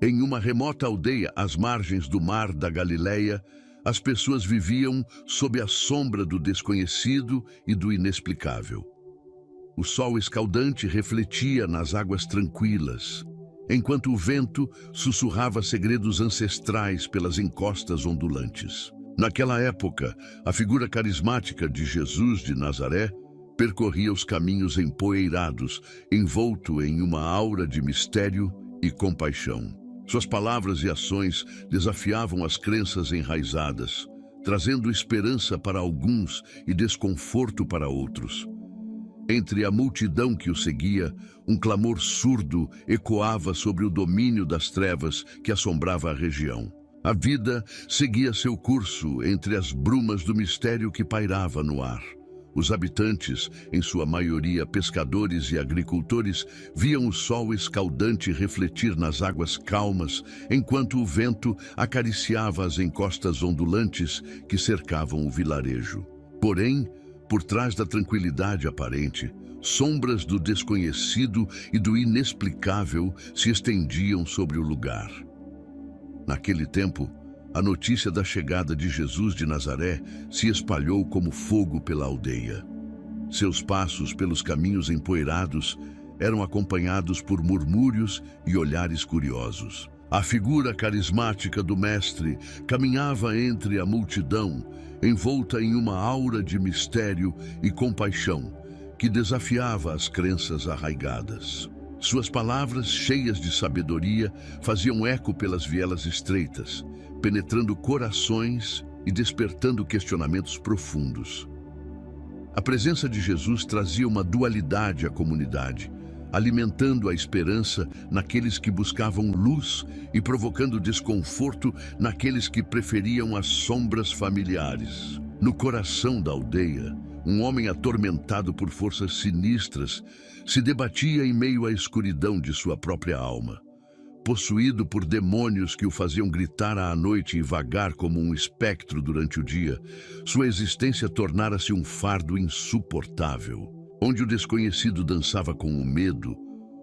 Em uma remota aldeia às margens do mar da Galileia, as pessoas viviam sob a sombra do desconhecido e do inexplicável. O sol escaldante refletia nas águas tranquilas, enquanto o vento sussurrava segredos ancestrais pelas encostas ondulantes. Naquela época, a figura carismática de Jesus de Nazaré percorria os caminhos empoeirados, envolto em uma aura de mistério e compaixão. Suas palavras e ações desafiavam as crenças enraizadas, trazendo esperança para alguns e desconforto para outros. Entre a multidão que o seguia, um clamor surdo ecoava sobre o domínio das trevas que assombrava a região. A vida seguia seu curso entre as brumas do mistério que pairava no ar. Os habitantes, em sua maioria pescadores e agricultores, viam o sol escaldante refletir nas águas calmas, enquanto o vento acariciava as encostas ondulantes que cercavam o vilarejo. Porém, por trás da tranquilidade aparente, sombras do desconhecido e do inexplicável se estendiam sobre o lugar. Naquele tempo, a notícia da chegada de Jesus de Nazaré se espalhou como fogo pela aldeia. Seus passos pelos caminhos empoeirados eram acompanhados por murmúrios e olhares curiosos. A figura carismática do Mestre caminhava entre a multidão, envolta em uma aura de mistério e compaixão que desafiava as crenças arraigadas. Suas palavras, cheias de sabedoria, faziam eco pelas vielas estreitas, penetrando corações e despertando questionamentos profundos. A presença de Jesus trazia uma dualidade à comunidade, alimentando a esperança naqueles que buscavam luz e provocando desconforto naqueles que preferiam as sombras familiares. No coração da aldeia, um homem atormentado por forças sinistras se debatia em meio à escuridão de sua própria alma. Possuído por demônios que o faziam gritar à noite e vagar como um espectro durante o dia, sua existência tornara-se um fardo insuportável. Onde o desconhecido dançava com o medo,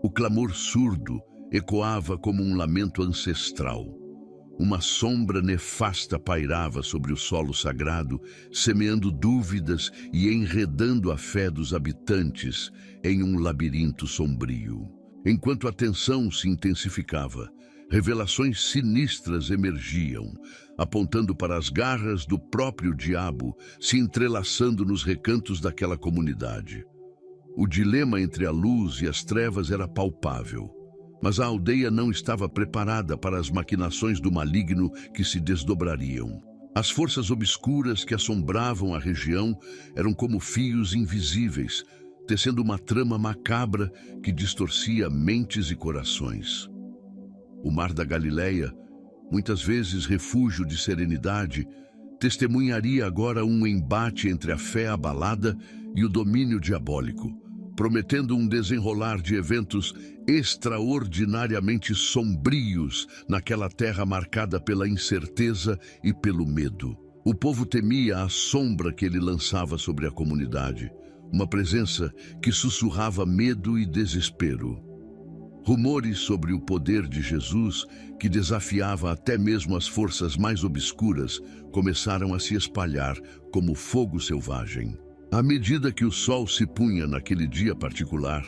o clamor surdo ecoava como um lamento ancestral. Uma sombra nefasta pairava sobre o solo sagrado, semeando dúvidas e enredando a fé dos habitantes em um labirinto sombrio. Enquanto a tensão se intensificava, revelações sinistras emergiam, apontando para as garras do próprio diabo se entrelaçando nos recantos daquela comunidade. O dilema entre a luz e as trevas era palpável, mas a aldeia não estava preparada para as maquinações do maligno que se desdobrariam. As forças obscuras que assombravam a região eram como fios invisíveis, tecendo uma trama macabra que distorcia mentes e corações. O mar da Galileia, muitas vezes refúgio de serenidade, testemunharia agora um embate entre a fé abalada e o domínio diabólico, prometendo um desenrolar de eventos extraordinariamente sombrios naquela terra marcada pela incerteza e pelo medo. O povo temia a sombra que ele lançava sobre a comunidade, uma presença que sussurrava medo e desespero. Rumores sobre o poder de Jesus, que desafiava até mesmo as forças mais obscuras, começaram a se espalhar como fogo selvagem. À medida que o sol se punha naquele dia particular,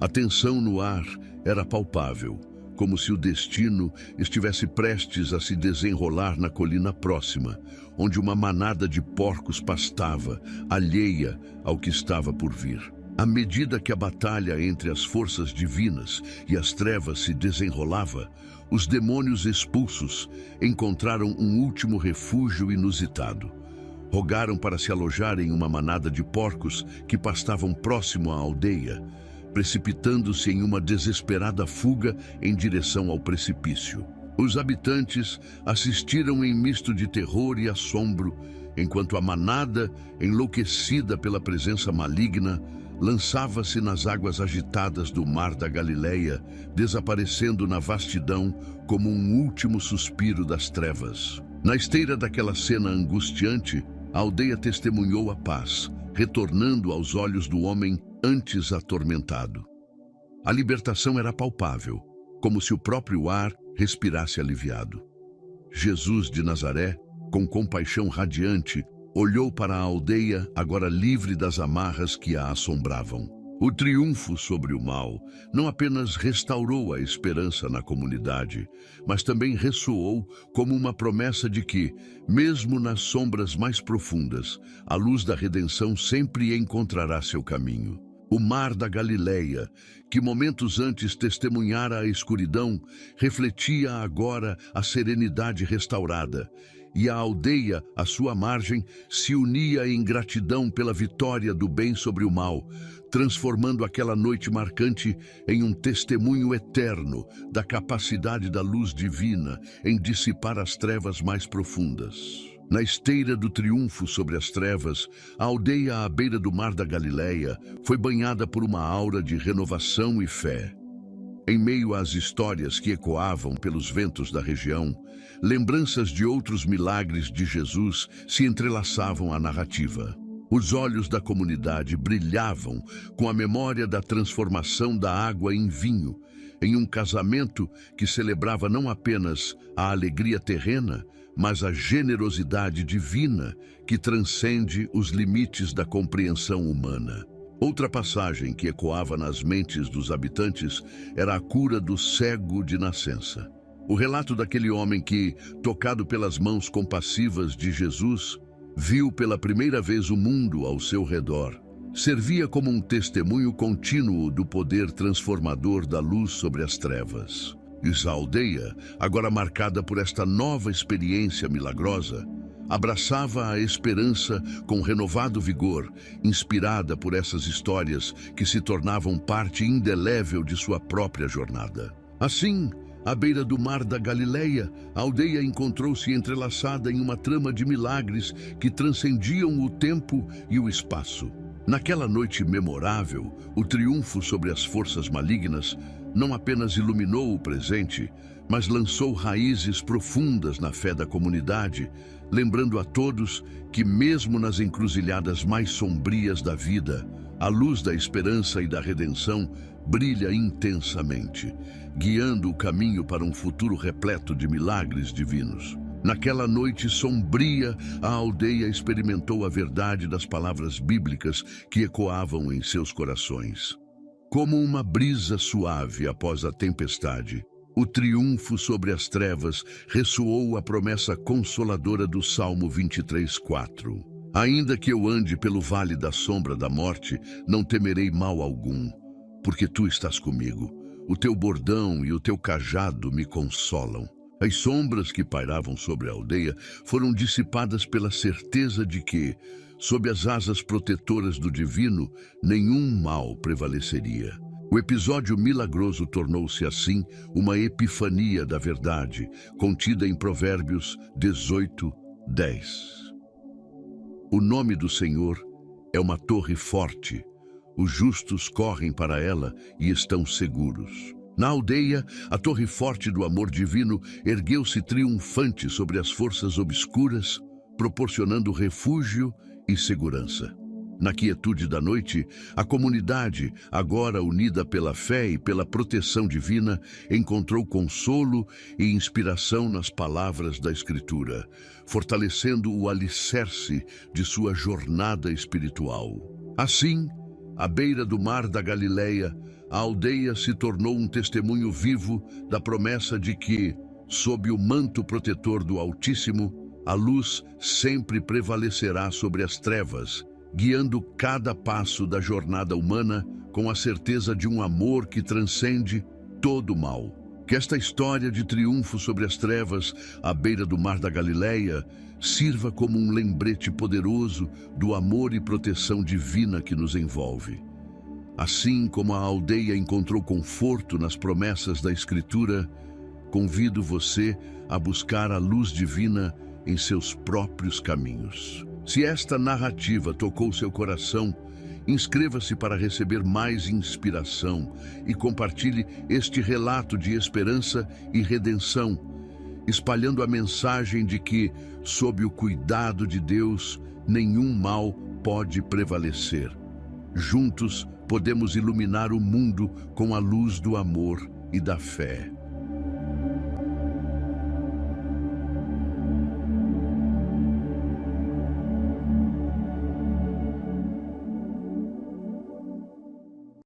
a tensão no ar era palpável, como se o destino estivesse prestes a se desenrolar na colina próxima, onde uma manada de porcos pastava, alheia ao que estava por vir. À medida que a batalha entre as forças divinas e as trevas se desenrolava, os demônios expulsos encontraram um último refúgio inusitado. Rogaram para se alojar em uma manada de porcos que pastavam próximo à aldeia, precipitando-se em uma desesperada fuga em direção ao precipício. Os habitantes assistiram em misto de terror e assombro, enquanto a manada, enlouquecida pela presença maligna, lançava-se nas águas agitadas do mar da Galileia, desaparecendo na vastidão como um último suspiro das trevas. Na esteira daquela cena angustiante, a aldeia testemunhou a paz, retornando aos olhos do homem antes atormentado. A libertação era palpável, como se o próprio ar respirasse aliviado. Jesus de Nazaré, com compaixão radiante, olhou para a aldeia, agora livre das amarras que a assombravam. O triunfo sobre o mal não apenas restaurou a esperança na comunidade, mas também ressoou como uma promessa de que, mesmo nas sombras mais profundas, a luz da redenção sempre encontrará seu caminho. O mar da Galileia, que momentos antes testemunhara a escuridão, refletia agora a serenidade restaurada, e a aldeia, à sua margem, se unia em gratidão pela vitória do bem sobre o mal, transformando aquela noite marcante em um testemunho eterno da capacidade da luz divina em dissipar as trevas mais profundas. Na esteira do triunfo sobre as trevas, a aldeia à beira do mar da Galileia foi banhada por uma aura de renovação e fé. Em meio às histórias que ecoavam pelos ventos da região, lembranças de outros milagres de Jesus se entrelaçavam à narrativa. Os olhos da comunidade brilhavam com a memória da transformação da água em vinho, em um casamento que celebrava não apenas a alegria terrena, mas a generosidade divina que transcende os limites da compreensão humana. Outra passagem que ecoava nas mentes dos habitantes era a cura do cego de nascença. O relato daquele homem que, tocado pelas mãos compassivas de Jesus, viu pela primeira vez o mundo ao seu redor, servia como um testemunho contínuo do poder transformador da luz sobre as trevas. E a aldeia, agora marcada por esta nova experiência milagrosa, abraçava a esperança com renovado vigor, inspirada por essas histórias que se tornavam parte indelével de sua própria jornada. Assim, à beira do mar da Galileia, a aldeia encontrou-se entrelaçada em uma trama de milagres que transcendiam o tempo e o espaço. Naquela noite memorável, o triunfo sobre as forças malignas não apenas iluminou o presente, mas lançou raízes profundas na fé da comunidade, lembrando a todos que, mesmo nas encruzilhadas mais sombrias da vida, a luz da esperança e da redenção brilha intensamente, guiando o caminho para um futuro repleto de milagres divinos. Naquela noite sombria, a aldeia experimentou a verdade das palavras bíblicas que ecoavam em seus corações. Como uma brisa suave após a tempestade, o triunfo sobre as trevas ressoou a promessa consoladora do Salmo 23:4. Ainda que eu ande pelo vale da sombra da morte, não temerei mal algum, porque tu estás comigo. O teu bordão e o teu cajado me consolam. As sombras que pairavam sobre a aldeia foram dissipadas pela certeza de que, sob as asas protetoras do divino, nenhum mal prevaleceria. O episódio milagroso tornou-se, assim, uma epifania da verdade, contida em Provérbios 18:10. O nome do Senhor é uma torre forte. Os justos correm para ela e estão seguros. Na aldeia, a torre forte do amor divino ergueu-se triunfante sobre as forças obscuras, proporcionando refúgio e segurança. Na quietude da noite, a comunidade, agora unida pela fé e pela proteção divina, encontrou consolo e inspiração nas palavras da Escritura, fortalecendo o alicerce de sua jornada espiritual. Assim, à beira do mar da Galileia, a aldeia se tornou um testemunho vivo da promessa de que, sob o manto protetor do Altíssimo, a luz sempre prevalecerá sobre as trevas, guiando cada passo da jornada humana com a certeza de um amor que transcende todo o mal. Que esta história de triunfo sobre as trevas, à beira do mar da Galileia, sirva como um lembrete poderoso do amor e proteção divina que nos envolve. Assim como a aldeia encontrou conforto nas promessas da Escritura, convido você a buscar a luz divina em seus próprios caminhos. Se esta narrativa tocou seu coração, inscreva-se para receber mais inspiração e compartilhe este relato de esperança e redenção, espalhando a mensagem de que, sob o cuidado de Deus, nenhum mal pode prevalecer. Juntos, podemos iluminar o mundo com a luz do amor e da fé.